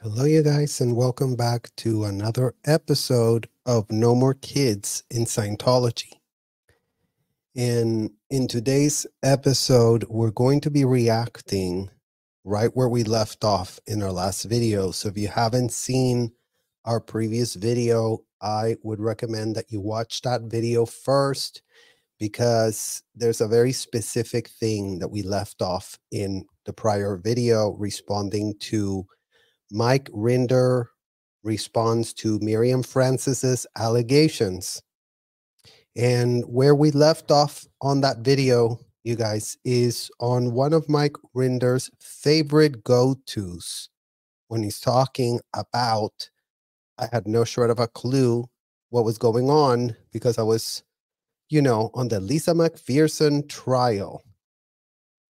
Hello, you guys, and welcome back to another episode of No More Kids in Scientology. And in today's episode, we're going to be reacting right where we left off in our last video. So if you haven't seen our previous video, I would recommend that you watch that video first, because there's a very specific thing that we left off in the prior video responding to Mike Rinder responds to Miriam Francis's allegations. And where we left off on that video, you guys, is on one of Mike Rinder's favorite go-tos when he's talking about, I had no shred of a clue what was going on because I was, on the Lisa McPherson trial.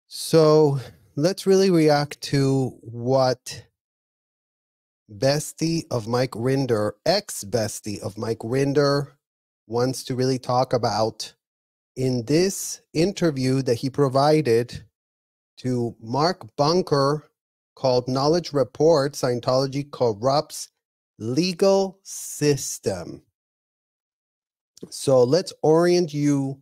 So let's really react to what bestie of Mike Rinder, ex-bestie of Mike Rinder, wants to really talk about in this interview that he provided to Mark Bunker called Knowledge Report, Scientology Corrupts Legal System. So let's orient you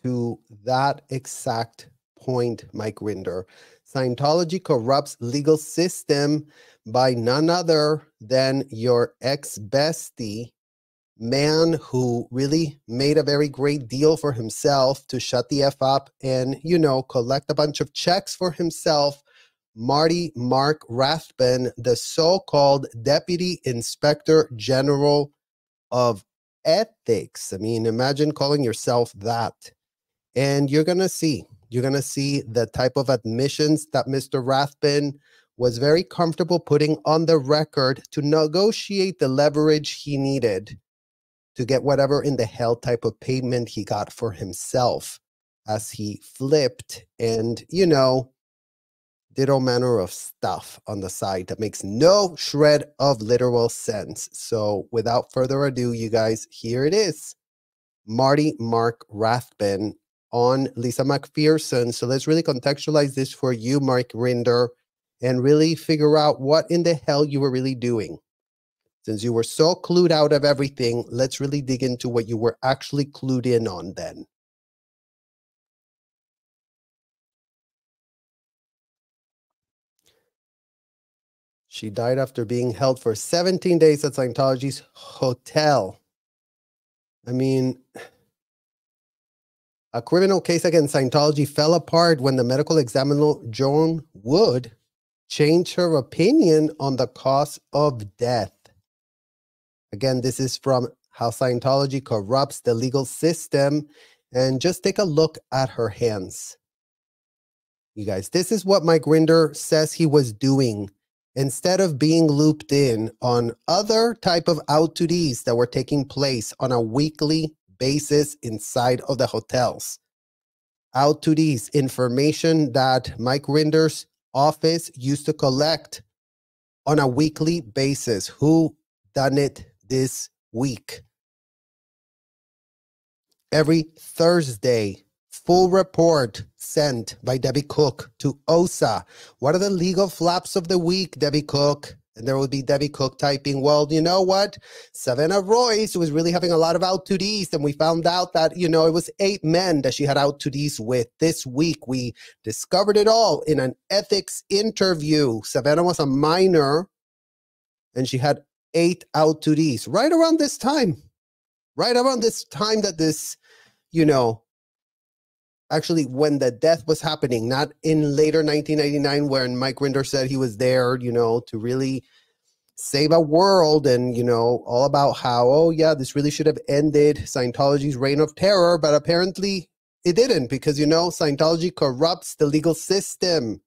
to that exact point, Mike Rinder. Scientology corrupts legal system by none other than your ex-bestie, man who really made a very great deal for himself to shut the F up and, collect a bunch of checks for himself, Mark Rathbun, the so-called Deputy Inspector General of Ethics. I mean, imagine calling yourself that. And you're going to see the type of admissions that Mr. Rathbun was very comfortable putting on the record to negotiate the leverage he needed to get whatever in the hell type of payment he got for himself as he flipped and, did all manner of stuff on the side that makes no shred of literal sense. So without further ado, you guys, here it is. Mark Rathbun on Lisa McPherson. So let's really contextualize this for you, Mike Rinder, and really figure out what in the hell you were really doing. Since you were so clued out of everything, let's really dig into what you were actually clued in on then. She died after being held for 17 days at Scientology's hotel. I mean, a criminal case against Scientology fell apart when the medical examiner, Joan Wood, changed her opinion on the cause of death. Again, this is from How Scientology Corrupts the Legal System. And just take a look at her hands. You guys, this is what Mike Rinder says he was doing instead of being looped in on other type of out-to-dees that were taking place on a weekly basis inside of the hotels. Out-to-dees, information that Mike Rinder's office used to collect on a weekly basis. Who done it this week? Every Thursday, full report sent by Debbie Cook to OSA. What are the legal flaps of the week, Debbie Cook? And there would be Debbie Cook typing, well, you know what? Savannah Royce was really having a lot of out-to-dees, and we found out that, it was 8 men that she had out-to-dees with. This week, we discovered it all in an ethics interview. Savannah was a minor, and she had 8 out-to-dees right around this time. Right around this time that this, actually when the death was happening, not in later 1999 when Mike Rinder said he was there, to really save a world and, all about how, oh yeah, this really should have ended Scientology's reign of terror, but apparently it didn't because, Scientology corrupts the legal system.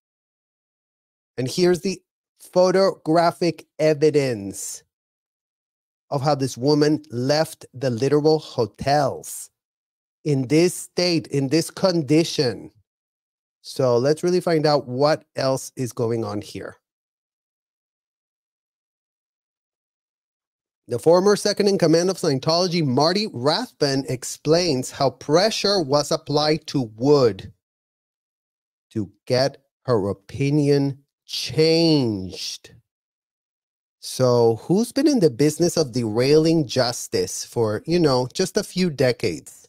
And here's the photographic evidence of how this woman left the literal hotels in this state, in this condition. So let's really find out what else is going on here. The former second in command of Scientology, Marty Rathbun, explains how pressure was applied to Wood to get her opinion changed. So who's been in the business of derailing justice for, just a few decades?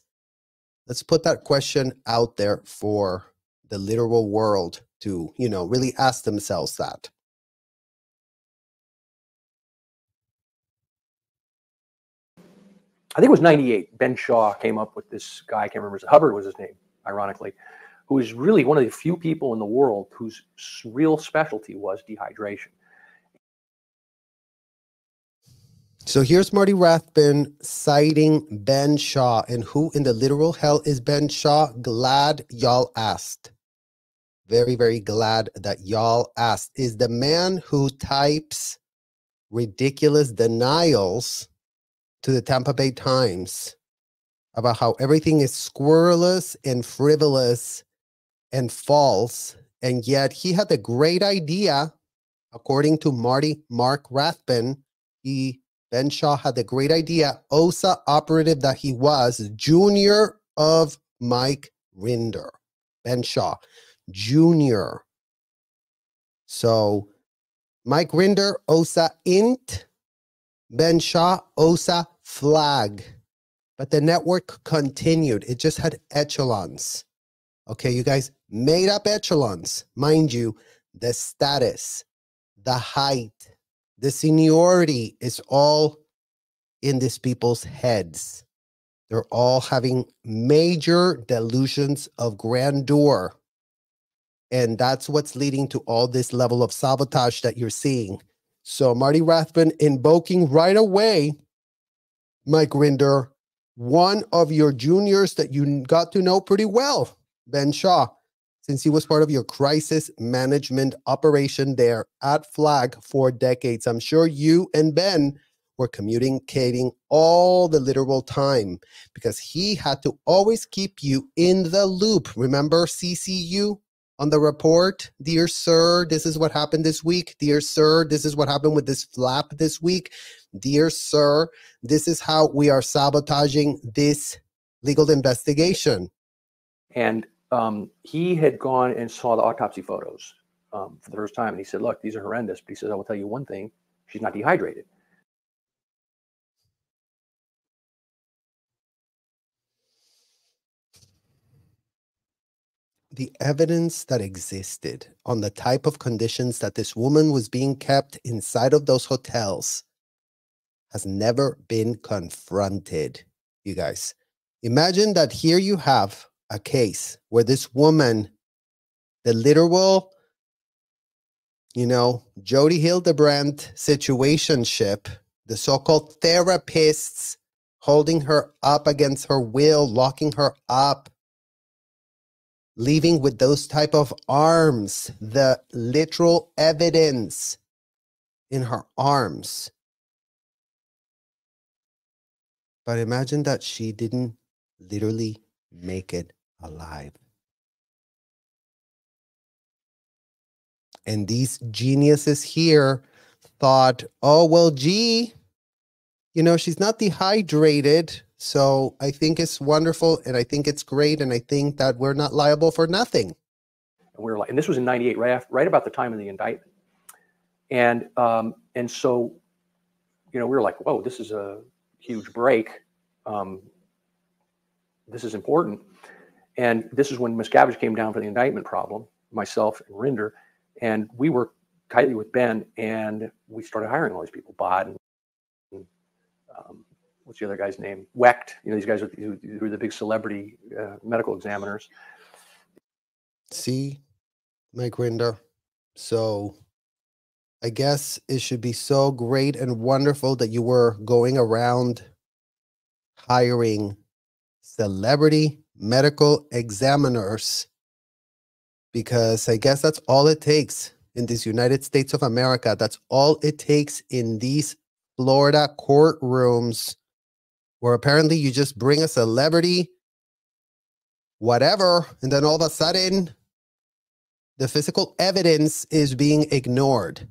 Let's put that question out there for the literal world to, really ask themselves that. I think it was 98. Ben Shaw came up with this guy, I can't remember, Hubbard was his name, ironically, who is really one of the few people in the world whose real specialty was dehydration. So here's Marty Rathbun citing Ben Shaw. And who in the literal hell is Ben Shaw? Glad y'all asked. Very, very glad that y'all asked. Is the man who types ridiculous denials to the Tampa Bay Times about how everything is squirrelous and frivolous and false. And yet he had the great idea, according to Mark Rathbun, Ben Shaw had the great idea, OSA operative that he was, junior of Mike Rinder. Ben Shaw, junior. So Mike Rinder, OSA int. Ben Shaw, OSA flag. But the network continued. It just had echelons. Okay, you guys, made up echelons. Mind you, the status, the height, the seniority is all in these people's heads. They're all having major delusions of grandeur. And that's what's leading to all this level of sabotage that you're seeing. So Marty Rathbun invoking right away, Mike Rinder, one of your juniors that you got to know pretty well, Ben Shaw, since he was part of your crisis management operation there at Flag for decades. I'm sure you and Ben were communicating all the literal time because he had to always keep you in the loop. Remember CCU on the report? Dear sir, this is what happened this week. Dear sir, this is what happened with this flap this week. Dear sir, this is how we are sabotaging this legal investigation. And he had gone and saw the autopsy photos for the first time. And he said, look, these are horrendous. But he says, I will tell you one thing. She's not dehydrated. The evidence that existed on the type of conditions that this woman was being kept inside of those hotels has never been confronted, you guys. Imagine that here you have a case where this woman, the literal, Jody Hildebrandt situationship, the so-called therapists holding her up against her will, locking her up, leaving with those type of arms, the literal evidence in her arms. But imagine that she didn't literally make it alive. And these geniuses here thought, oh, well, gee, she's not dehydrated. So I think it's wonderful and I think it's great. And I think that we're not liable for nothing. And this was in 98, right about the time of the indictment. And so, we were like, whoa, this is a huge break. This is important. And this is when Miscavige came down for the indictment problem, myself and Rinder. And we worked tightly with Ben, and we started hiring all these people, Bod and what's the other guy's name? Wecht. These guys who are the big celebrity medical examiners. See, Mike Rinder. So I guess it should be so great and wonderful that you were going around hiring celebrity medical examiners, because I guess that's all it takes in these United States of America. That's all it takes in these Florida courtrooms, where apparently you just bring a celebrity, whatever, and then all of a sudden the physical evidence is being ignored.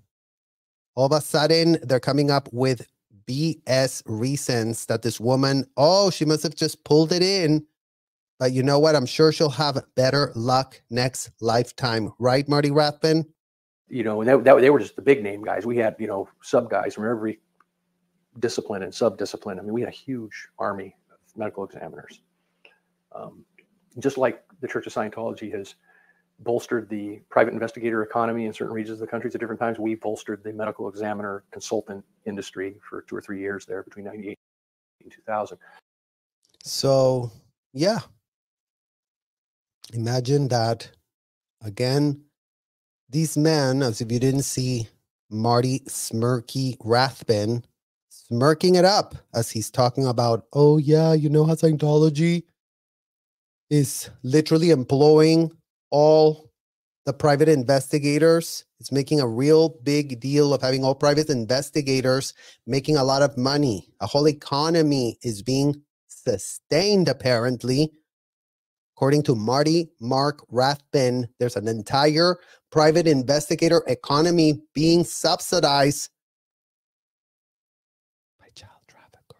All of a sudden they're coming up with BS reasons that this woman, she must have just pulled it in. But you know what? I'm sure she'll have better luck next lifetime. Right, Marty Rathbun? you know, and they were just the big name guys. We had, you know, sub guys from every discipline and sub-discipline. I mean, we had a huge army of medical examiners. Just like the Church of Scientology has bolstered the private investigator economy in certain regions of the country at different times, we bolstered the medical examiner consultant industry for 2 or 3 years there between 98 and 2000. So, yeah. Imagine that, again, these men, as if you didn't see Marty Smirky Rathbun smirking it up as he's talking about, oh yeah, you know how Scientology is literally employing all the private investigators. It's making a real big deal of having all private investigators making a lot of money. A whole economy is being sustained, apparently. According to Mark Rathbun, there's an entire private investigator economy being subsidized by child traffickers.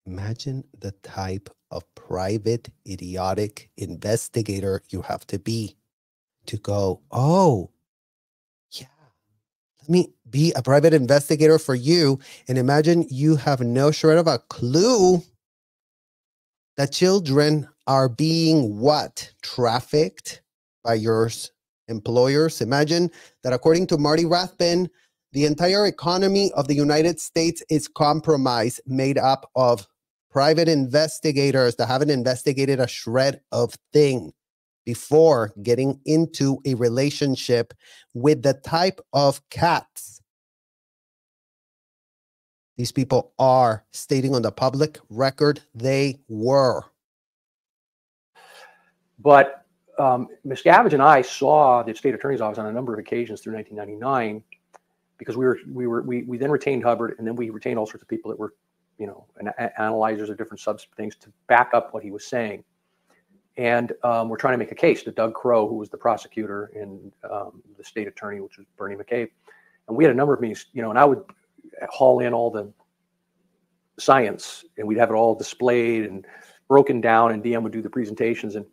Imagine the type of private, idiotic investigator you have to be to go, oh, yeah, let me be a private investigator for you. And imagine you have no shred of a clue that children are being what? Trafficked by your employers. Imagine that according to Marty Rathbun, the entire economy of the United States is compromised, made up of private investigators that haven't investigated a shred of thing before getting into a relationship with the type of cats these people are stating on the public record they were. But Miscavige and I saw the state attorney's office on a number of occasions through 1999 because we then retained Hubbard, and then we retained all sorts of people that were, you know, analyzers of different things to back up what he was saying. And we're trying to make a case to Doug Crow, who was the prosecutor, and the state attorney, which was Bernie McCabe. And we had a number of meetings, you know, and I would haul in all the science, and we'd have it all displayed and broken down, and DM would do the presentations. And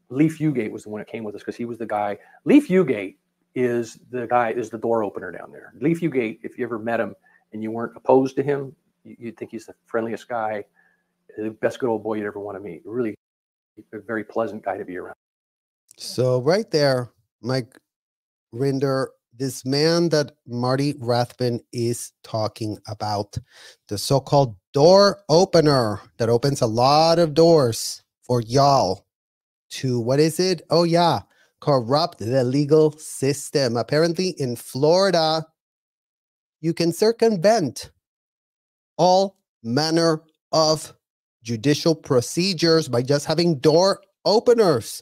Lee Fugate was the one that came with us because he was the guy. Lee Fugate is the door opener down there. Lee Fugate, if you ever met him and you weren't opposed to him, you'd think he's the friendliest guy, the best good old boy you'd ever want to meet. Really a very pleasant guy to be around. So right there, Mike Rinder, this man that Marty Rathbun is talking about, the so-called door opener that opens a lot of doors for y'all to, what is it? Oh yeah, corrupt the legal system. Apparently in Florida, you can circumvent all manner of judicial procedures by just having door openers.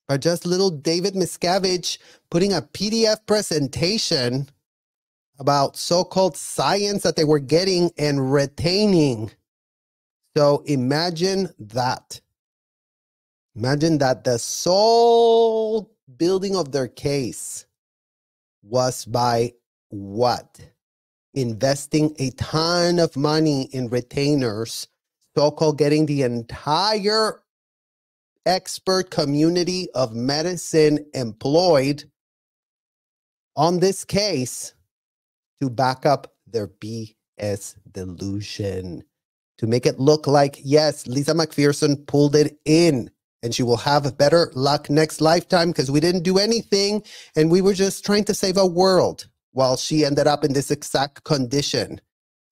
By just little David Miscavige putting a PDF presentation about so-called science that they were getting and retaining. So imagine that. Imagine that the sole building of their case was by what? Investing a ton of money in retainers, so-called getting the entire expert community of medicine employed on this case to back up their BS delusion, to make it look like, yes, Lisa McPherson pulled it in and she will have better luck next lifetime because we didn't do anything and we were just trying to save a world while she ended up in this exact condition.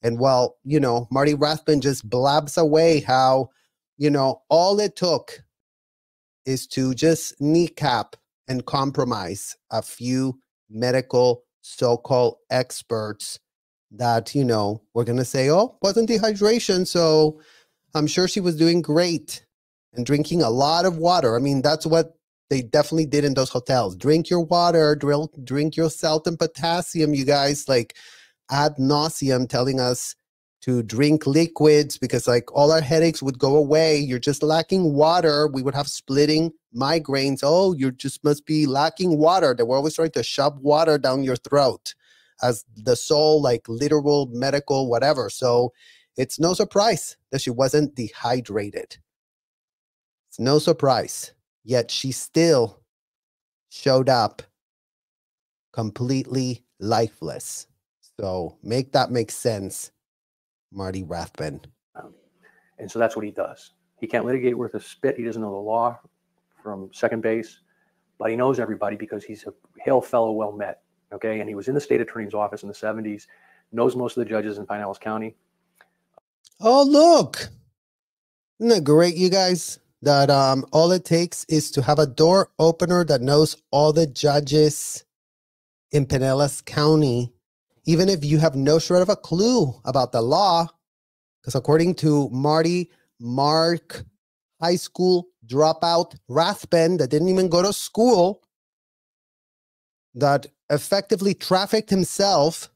And while, you know, Marty Rathbun just blabs away how, you know, all it took is to just kneecap and compromise a few medical so-called experts that, you know, we're going to say, oh, wasn't dehydration, so I'm sure she was doing great and drinking a lot of water. I mean, that's what they definitely did in those hotels. Drink your water, drink your salt and potassium, you guys, like ad nauseum telling us to drink liquids because like all our headaches would go away. You're just lacking water. We would have splitting migraines. Oh, you just must be lacking water. They were always trying to shove water down your throat as the sole, like literal medical whatever. So it's no surprise that she wasn't dehydrated. It's no surprise. yet she still showed up completely lifeless. So make that make sense, Marty Rathbun. And so that's what he does. He can't litigate worth a spit. He doesn't know the law from second base, but he knows everybody because he's a hail fellow well met. Okay. And he was in the state attorney's office in the 70s, knows most of the judges in Pinellas County. Oh, look. Isn't that great, you guys? That all it takes is to have a door opener that knows all the judges in Pinellas County, even if you have no shred of a clue about the law. Because according to Mark high school dropout Rathbun that didn't even go to school, that effectively trafficked himself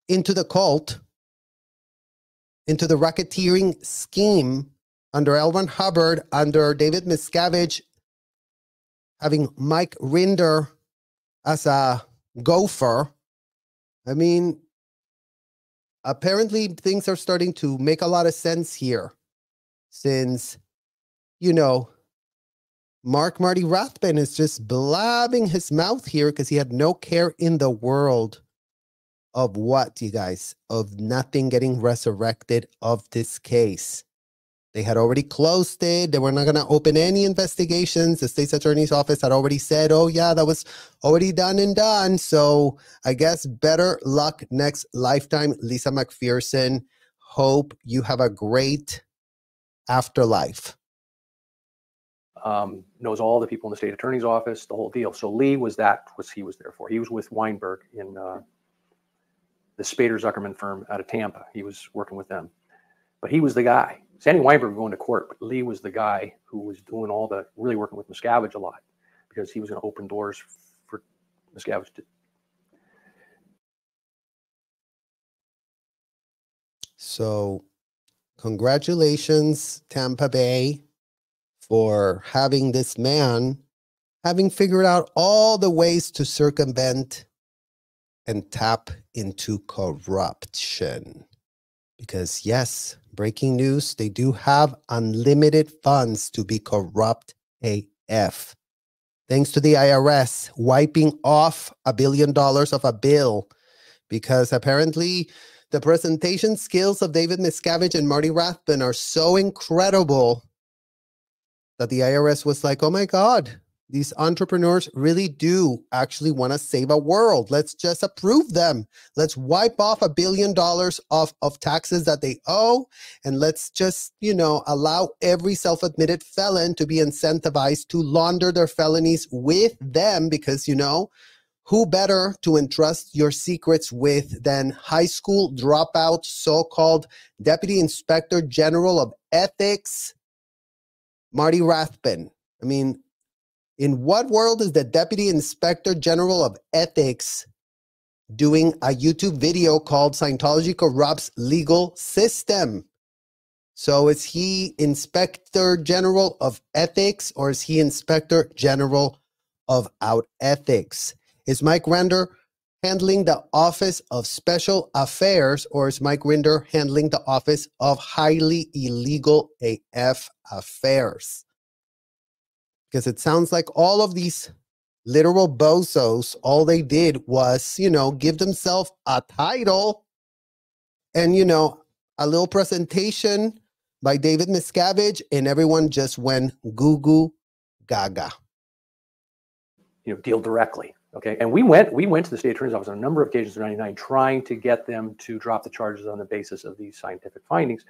into the cult, into the racketeering scheme under L. Ron Hubbard, under David Miscavige, having Mike Rinder as a gopher. I mean, apparently things are starting to make a lot of sense here, since, you know, Marty Rathbun is just blabbing his mouth here because he had no care in the world of what, you guys? Of nothing getting resurrected of this case. They had already closed it. They were not going to open any investigations. The state's attorney's office had already said, oh yeah, that was already done and done. So I guess better luck next lifetime, Lisa McPherson. Hope you have a great afterlife. Knows all the people in the state attorney's office, the whole deal. So Lee was he was there for. He was with Weinberg in the Spader Zuckerman firm out of Tampa. He was working with them. But he was the guy. Sandy Weinberg was going to court, but Lee was the guy who was doing really working with Miscavige a lot, because he was going to open doors for Miscavige to. So congratulations, Tampa Bay, for having this man, having figured out all the ways to circumvent and tap into corruption. Because yes, breaking news, they do have unlimited funds to be corrupt AF. Thanks to the IRS wiping off $1 billion of a bill, because apparently the presentation skills of David Miscavige and Marty Rathbun are so incredible that the IRS was like, oh my God, these entrepreneurs really do actually want to save a world. Let's just approve them. Let's wipe off $1 billion of taxes that they owe. And let's just, allow every self-admitted felon to be incentivized to launder their felonies with them, because, who better to entrust your secrets with than high school dropout, so-called Deputy Inspector General of Ethics, Marty Rathbun. I mean, in what world is the Deputy Inspector General of Ethics doing a YouTube video called Scientology Corrupts Legal System? So is he Inspector General of Ethics, or is he Inspector General of Out Ethics? Is Mike Rinder handling the Office of Special Affairs, or is Mike Rinder handling the Office of Highly Illegal AF Affairs? Because it sounds like all of these literal bozos, all they did was, give themselves a title and, a little presentation by David Miscavige, and everyone just went goo gaga. Deal directly. Okay. And we went to the state attorney's office on a number of occasions in '99, trying to get them to drop the charges on the basis of these scientific findings.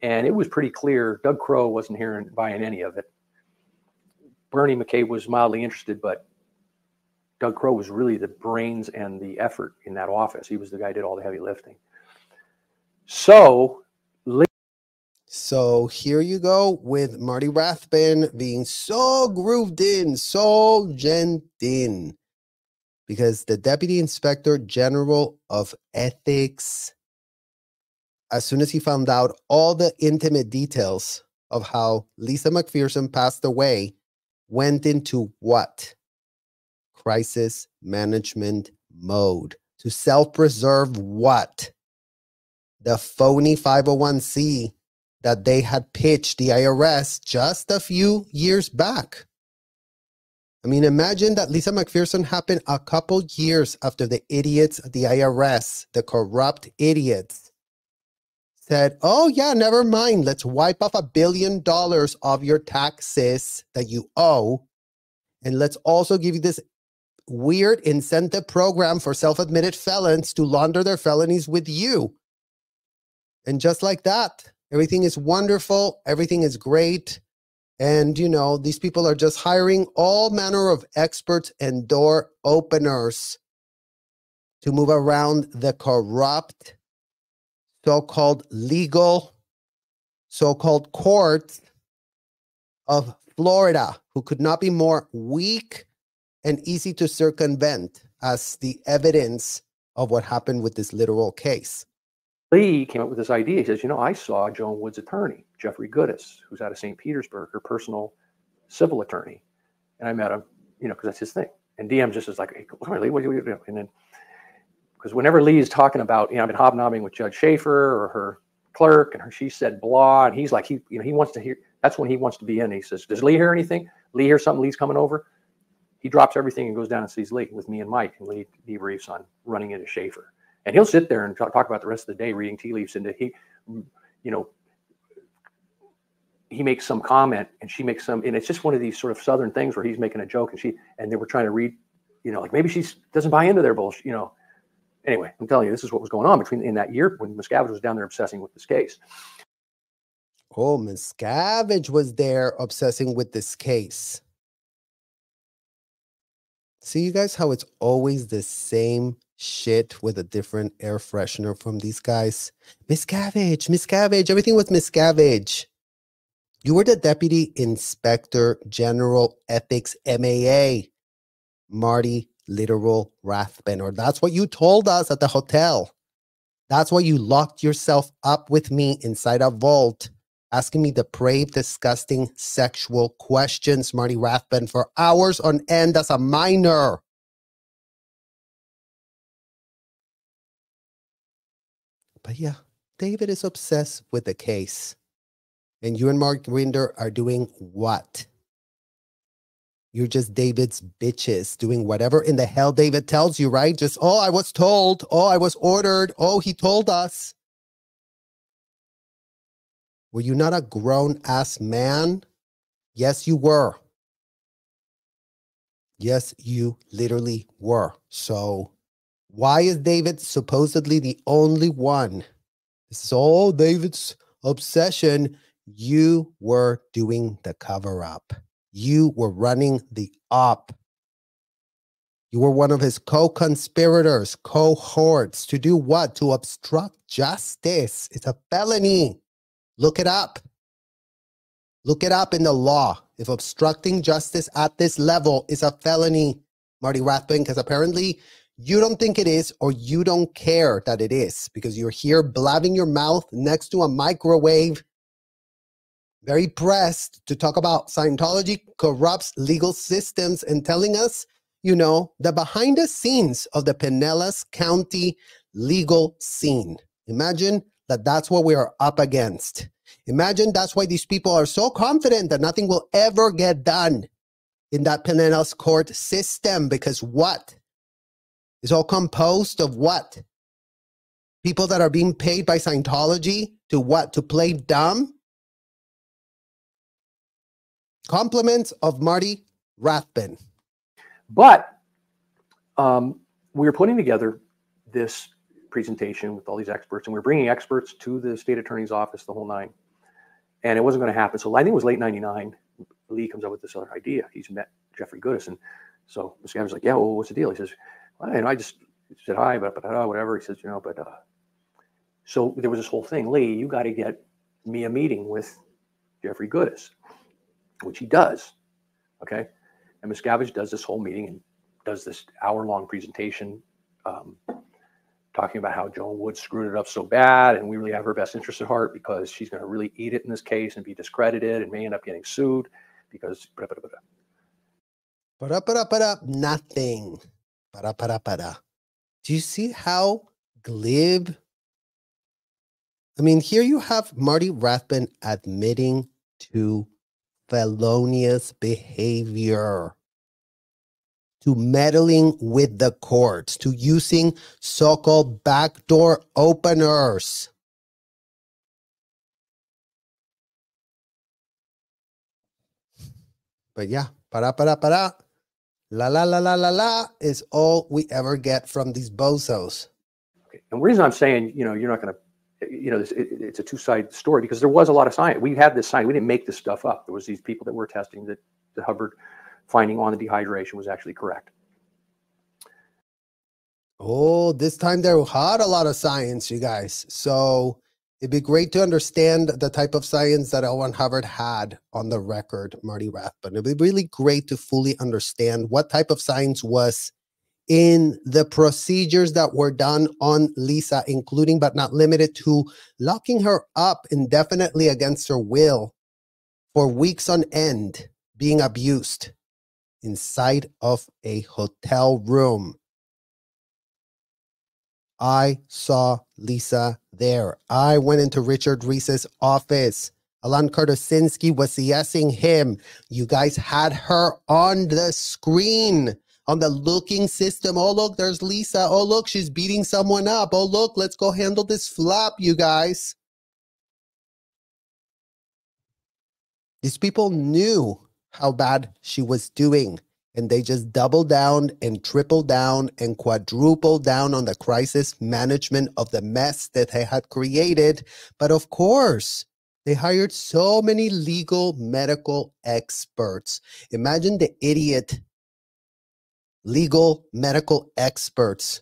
And it was pretty clear Doug Crow wasn't buying any of it. Bernie McCabe was mildly interested, but Doug Crow was really the brains and the effort in that office. He was the guy who did all the heavy lifting. So here you go with Marty Rathbun being so grooved in, so gent in, because the Deputy Inspector General of Ethics, as soon as he found out all the intimate details of how Lisa McPherson passed away, went into what? Crisis management mode. To self-preserve what? The phony 501c that they had pitched the IRS just a few years back. I mean, imagine that Lisa McPherson happened a couple years after the idiots at the IRS, the corrupt idiots, said, oh yeah, never mind. Let's wipe off $1 billion of your taxes that you owe. And let's also give you this weird incentive program for self-admitted felons to launder their felonies with you. And just like that, everything is wonderful. Everything is great. And, you know, these people are just hiring all manner of experts and door openers to move around the corrupt, so-called legal, so-called courts of Florida, who could not be more weak and easy to circumvent as the evidence of what happened with this literal case. Lee came up with this idea. He says, you know, I saw Joan Wood's attorney, Jeffrey Goodis, who's out of St. Petersburg, her personal civil attorney. And I met him, you know, because that's his thing. And DM just is like, hey, come on, Lee, what are you doing? And then, because whenever Lee is talking about, you know, I've been hobnobbing with Judge Schaefer or her clerk, and she said blah, and he's like, he wants to hear, that's when he wants to be in. He says, does Lee hear anything? Lee hear something? Lee's coming over. He drops everything and goes down and sees Lee with me and Mike, and Lee debriefs on running into Schaefer. And he'll sit there and talk about the rest of the day reading tea leaves. And he, you know, he makes some comment and she makes some, and it's just one of these sort of Southern things where he's making a joke and they were trying to read, you know, like maybe she doesn't buy into their bullshit, you know. Anyway, I'm telling you, this is what was going on in that year when Miscavige was down there obsessing with this case. Oh, Miscavige was there obsessing with this case. See, you guys, how it's always the same shit with a different air freshener from these guys. Miscavige, everything was Miscavige. You were the Deputy Inspector General Ethics MAA, Marty literal Rathbun, or that's what you told us at the hotel. That's why you locked yourself up with me inside a vault, asking me depraved, disgusting sexual questions, Marty Rathbun, for hours on end as a minor. But yeah, David is obsessed with the case. And you and Mike Rinder are doing what? You're just David's bitches doing whatever in the hell David tells you, right? Just, oh, I was told. Oh, I was ordered. Oh, he told us. Were you not a grown-ass man? Yes, you were. Yes, you literally were. So why is David supposedly the only one? This is all David's obsession. You were doing the cover-up. You were running the op. You were one of his co-conspirators, cohorts. To do what? To obstruct justice. It's a felony. Look it up. Look it up in the law. If obstructing justice at this level is a felony, Marty Rathbun, because apparently you don't think it is, or you don't care that it is, because you're here blabbing your mouth next to a microwave, very pressed to talk about Scientology corrupts legal systems and telling us, you know, the behind the scenes of the Pinellas County legal scene. Imagine that that's what we are up against. Imagine that's why these people are so confident that nothing will ever get done in that Pinellas court system, because what? It's all composed of what? People that are being paid by Scientology to what? To play dumb? Compliments of Marty Rathbun. But we were putting together this presentation with all these experts, and we were bringing experts to the state attorney's office, the whole nine. And it wasn't going to happen. So I think it was late 99. Lee comes up with this other idea. He's met Jeffrey Goodis. And so this guy was like, yeah, well, what's the deal? He says, well, and I just said hi, but whatever. He says, you know, but so there was this whole thing. Lee, you got to get me a meeting with Jeffrey Goodis, which he does. Okay. And Miscavige does this whole meeting and does this hour-long presentation talking about how Joan Wood screwed it up so bad, and we really have her best interest at heart because she's going to really eat it in this case and be discredited and may end up getting sued because Nothing. Do you see how glib? I mean, here you have Marty Rathbun admitting to felonious behavior. to meddling with the courts, to using so-called backdoor openers. But yeah, para. La la la la la la is all we ever get from these bozos. Okay. And the reason I'm saying, you're not going to, it's a two-sided story, because there was a lot of science. We had this science. We didn't make this stuff up. There was these people that were testing that the Hubbard finding on the dehydration was actually correct. Oh, this time there had a lot of science, you guys. So it'd be great to understand the type of science that L1 Hubbard had on the record, Marty Rathbun. It'd be really great to fully understand what type of science was in the procedures that were done on Lisa, including but not limited to locking her up indefinitely against her will for weeks on end, being abused inside of a hotel room. I saw Lisa there. I went into Richard Reese's office. Alan Kartosinski was yesing him. You guys had her on the screen, on the looking system. Oh, look, there's Lisa. Oh, look, she's beating someone up. Oh, look, let's go handle this flap, you guys. These people knew how bad she was doing, and they just doubled down and tripled down and quadrupled down on the crisis management of the mess that they had created. But of course, they hired so many legal medical experts. Imagine the idiot legal medical experts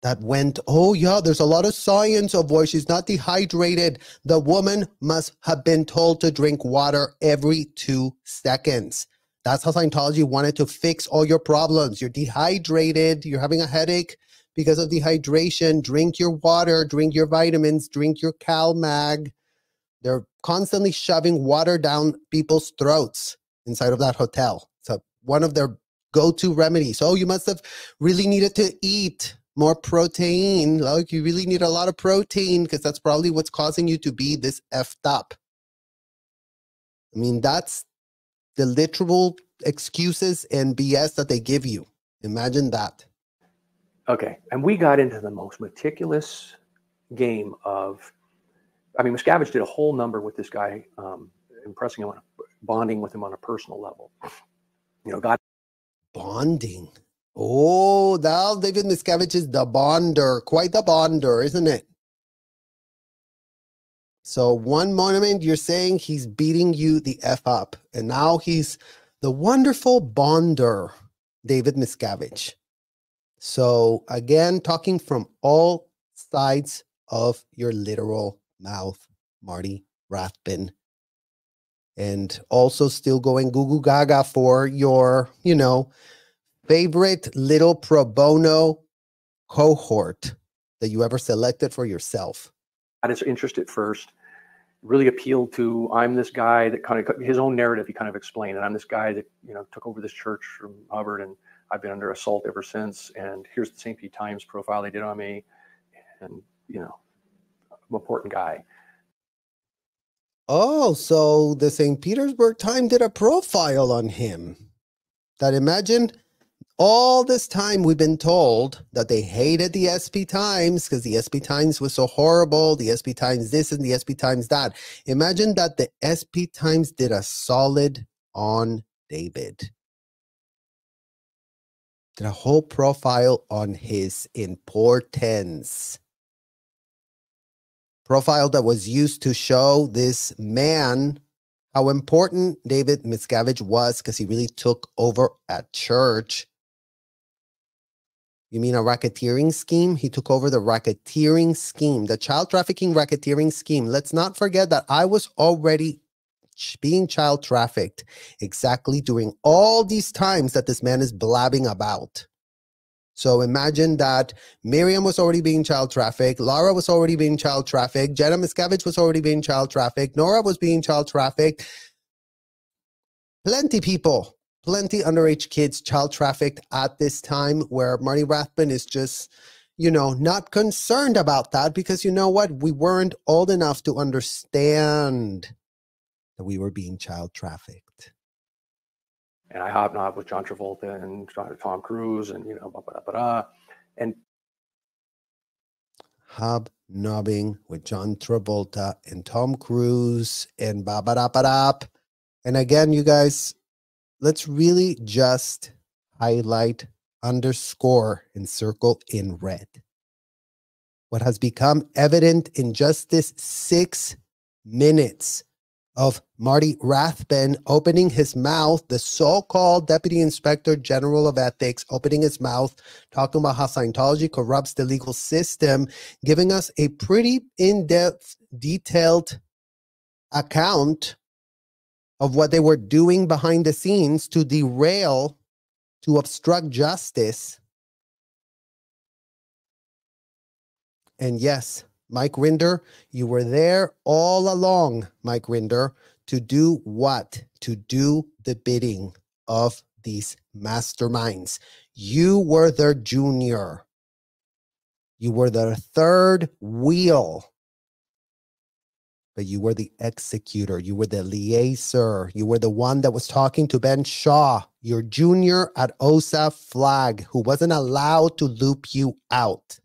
that went, oh yeah, there's a lot of science of why she's not dehydrated. The woman must have been told to drink water every 2 seconds. That's how Scientology wanted to fix all your problems. You're dehydrated, you're having a headache because of dehydration. Drink your water, drink your vitamins, drink your CalMag. They're constantly shoving water down people's throats inside of that hotel. So one of their go-to remedies. Oh, you must have really needed to eat more protein. Like, you really need a lot of protein because that's probably what's causing you to be this effed up. I mean, that's the literal excuses and BS that they give you. Imagine that. Okay. And we got into the most meticulous game of, Miscavige did a whole number with this guy, impressing him on, bonding with him on a personal level. God. Bonding. Oh, now David Miscavige is the bonder. Quite the bonder, isn't it? So one moment you're saying he's beating you the F up, and now he's the wonderful bonder, David Miscavige. So again, talking from all sides of your literal mouth, Marty Rathbun. And also still going goo goo gaga for your, favorite little pro bono cohort that you ever selected for yourself. Had his interest at first, really appealed to, I'm this guy that kind of, his own narrative, he kind of explained, and I'm this guy that, took over this church from Hubbard, and I've been under assault ever since, and here's the St. Pete Times profile they did on me, and, I'm an important guy. Oh, so the St. Petersburg Times did a profile on him. That, imagine all this time we've been told that they hated the SP Times because the SP Times was so horrible, the SP Times this and the SP Times that. Imagine that the SP Times did a solid on David. Did a whole profile on his importance. Profile that was used to show this man how important David Miscavige was because he really took over a church. You mean a racketeering scheme? He took over the racketeering scheme, the child trafficking racketeering scheme. Let's not forget that I was already being child trafficked exactly during all these times that this man is blabbing about. So imagine that Miriam was already being child trafficked, Laura was already being child trafficked, Jenna Miscavige was already being child trafficked, Nora was being child trafficked. Plenty people. Plenty underage kids child trafficked at this time, where Marty Rathbun is just, not concerned about that because you know what? We weren't old enough to understand that we were being child trafficked. and I hobnobbed with John Travolta and Tom Cruise, and and hobnobbing with John Travolta and Tom Cruise and ba-ba-da-ba-da. And again, you guys, let's really just highlight, underscore, and circle in red what has become evident in just this 6 minutes of Marty Rathbun opening his mouth, the so-called Deputy Inspector General of Ethics opening his mouth, talking about how Scientology corrupts the legal system, giving us a pretty in-depth, detailed account of what they were doing behind the scenes to derail, to obstruct justice. And yes, Mike Rinder, you were there all along, Mike Rinder, to do what? To do the bidding of these masterminds. You were their junior. You were their third wheel. But you were the executor. You were the liaison. You were the one that was talking to Ben Shaw, your junior at OSA Flag, who wasn't allowed to loop you out.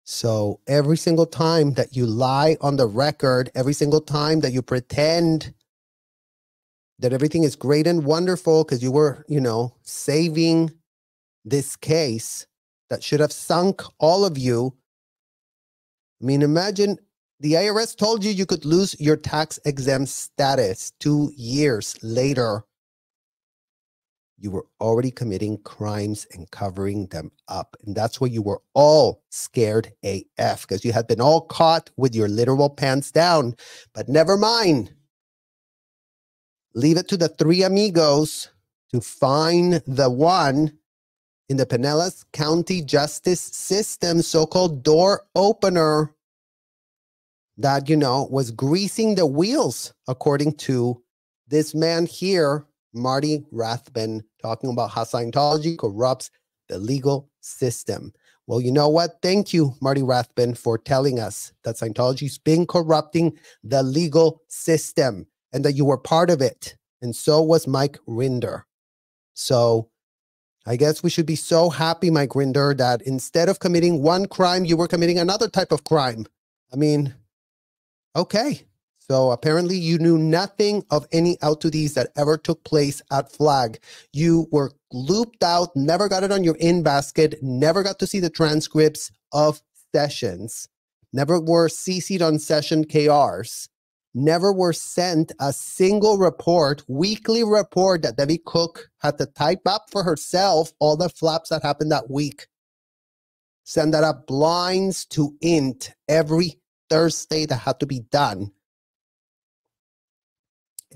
So every single time that you lie on the record, every single time that you pretend that everything is great and wonderful because you were, saving this case that should have sunk all of you. I mean, imagine the IRS told you you could lose your tax exempt status 2 years later. You were already committing crimes and covering them up. And that's why you were all scared AF, because you had been all caught with your literal pants down. But never mind. Leave it to the three amigos to find the one in the Pinellas County justice system, so-called door opener that, was greasing the wheels, according to this man here, Marty Rathbun, talking about how Scientology corrupts the legal system. Well, you know what? Thank you, Marty Rathbun, for telling us that Scientology's been corrupting the legal system and that you were part of it. And so was Mike Rinder. So I guess we should be so happy, Mike Rinder, that instead of committing one crime, you were committing another type of crime. I mean, okay. So apparently you knew nothing of any out-to-these that ever took place at Flag. You were looped out, never got it on your in basket, never got to see the transcripts of sessions, never were CC'd on session KRs, never were sent a single report, weekly report that Debbie Cook had to type up for herself, all the flaps that happened that week. Send that up blinds to int every Thursday that had to be done.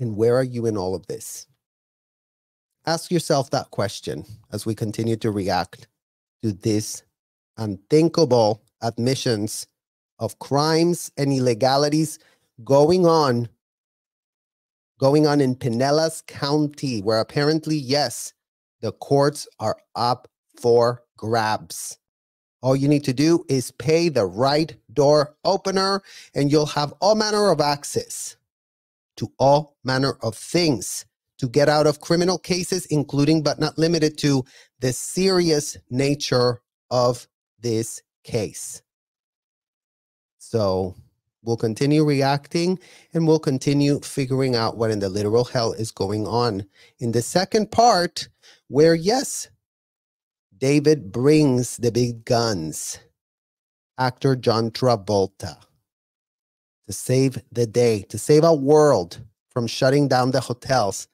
And where are you in all of this? Ask yourself that question as we continue to react to these unthinkable admissions of crimes and illegalities going on in Pinellas County, where apparently, yes, the courts are up for grabs. All you need to do is pay the right door opener, and you'll have all manner of access to all manner of things to get out of criminal cases, including but not limited to the serious nature of this case. So we'll continue reacting and we'll continue figuring out what in the literal hell is going on. In the second part, where yes, David brings the big guns, actor John Travolta, to save the day, to save our world from shutting down the hotels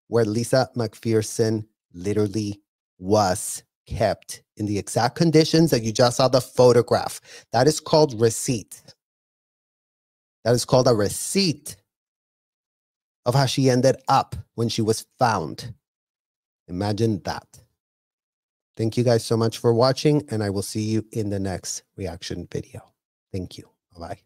where Lisa McPherson literally was kept in the exact conditions that you just saw the photograph. That is called receipt. That is called a receipt of how she ended up when she was found. Imagine that. Thank you guys so much for watching, and I will see you in the next reaction video. Thank you. Bye-bye.